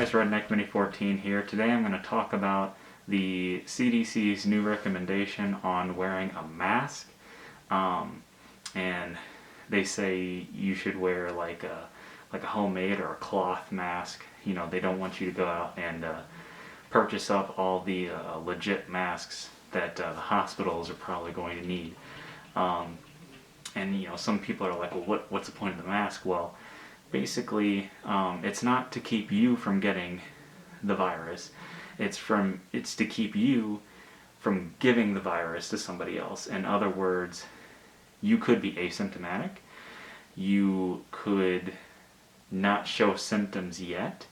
guys, Redneck Mini 14 here. Today I'm going to talk about the CDC's new recommendation on wearing a mask. And they say you should wear like a homemade or a cloth mask. You know, they don't want you to go out and purchase up all the legit masks that the hospitals are probably going to need. And you know, some people are like, well, what's the point of the mask? Well, basically, it's not to keep you from getting the virus. It's to keep you from giving the virus to somebody else. In other words, you could be asymptomatic. You could not show symptoms yet,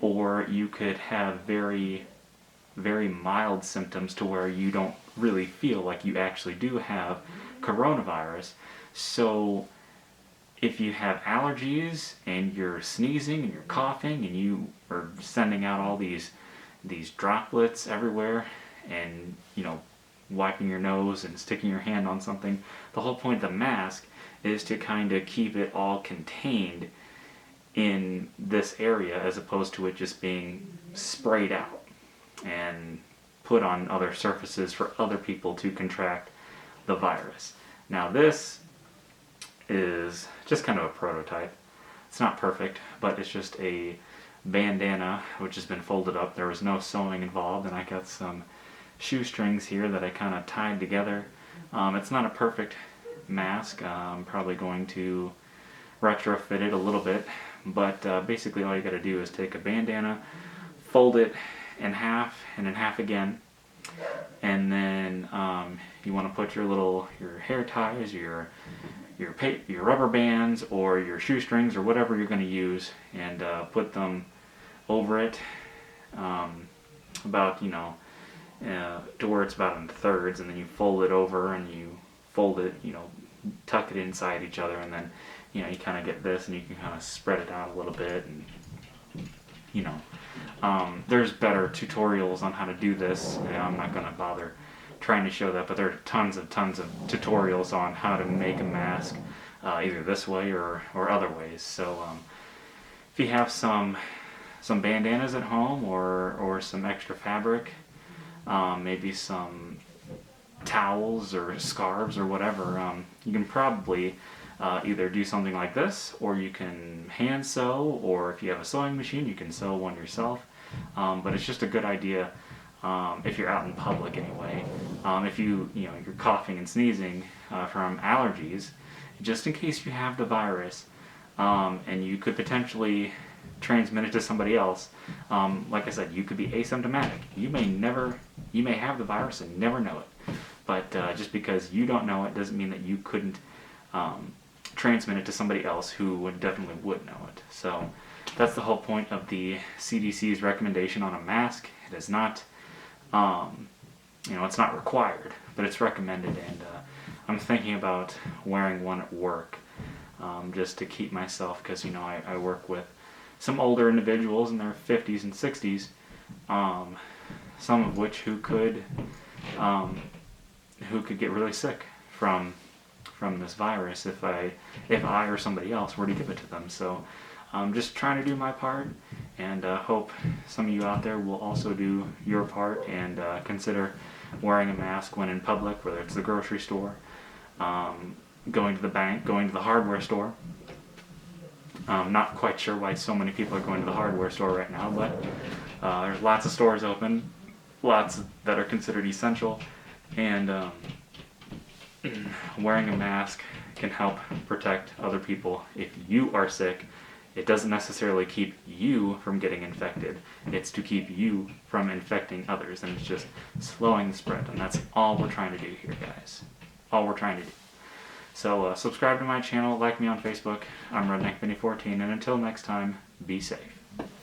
or you could have very, very mild symptoms to where you don't really feel like you actually do have coronavirus. So if you have allergies and you're sneezing and you're coughing and you are sending out all these droplets everywhere, and you know, wiping your nose and sticking your hand on something, the whole point of the mask is to kind of keep it all contained in this area, as opposed to it just being sprayed out and put on other surfaces for other people to contract the virus. Now this is just kind of a prototype. It's not perfect, but it's just a bandana which has been folded up. There was no sewing involved, and I got some shoestrings here that I kind of tied together. It's not a perfect mask. I'm probably going to retrofit it a little bit, but basically all you got to do is take a bandana, fold it in half and in half again, and then you want to put your hair ties, your rubber bands or your shoestrings or whatever you're going to use, and put them over it about, you know, to where it's about in thirds, and then you fold it over and you fold it, you know, tuck it inside each other, and then, you know, you kind of get this and you can kind of spread it out a little bit, and you know, there's better tutorials on how to do this. I'm not going to bother trying to show that, but there are tons of tutorials on how to make a mask, either this way or other ways. So if you have some bandanas at home, or some extra fabric, maybe some towels or scarves or whatever, you can probably either do something like this, or you can hand sew, or if you have a sewing machine you can sew one yourself. But it's just a good idea if you're out in public anyway. If you're coughing and sneezing from allergies, just in case you have the virus, and you could potentially transmit it to somebody else. Like I said, you could be asymptomatic. You may have the virus and never know it. But just because you don't know it doesn't mean that you couldn't transmit it to somebody else who definitely would know it. So that's the whole point of the CDC's recommendation on a mask. It is not, it's not required, but it's recommended, and I'm thinking about wearing one at work, just to keep myself, because you know, I work with some older individuals in their 50s and 60s, some of which who could get really sick from this virus if I or somebody else were to give it to them. So I'm just trying to do my part, and hope some of you out there will also do your part and consider wearing a mask when in public, whether it's the grocery store, going to the bank, going to the hardware store. Not quite sure why so many people are going to the hardware store right now, but there's lots of stores open, lots that are considered essential, and wearing a mask can help protect other people. If you are sick, it doesn't necessarily keep you from getting infected. It's to keep you from infecting others, and it's just slowing the spread, and that's all we're trying to do here, guys. All we're trying to do. So subscribe to my channel, like me on Facebook. I'm Redneck Mini 14, and until next time, be safe.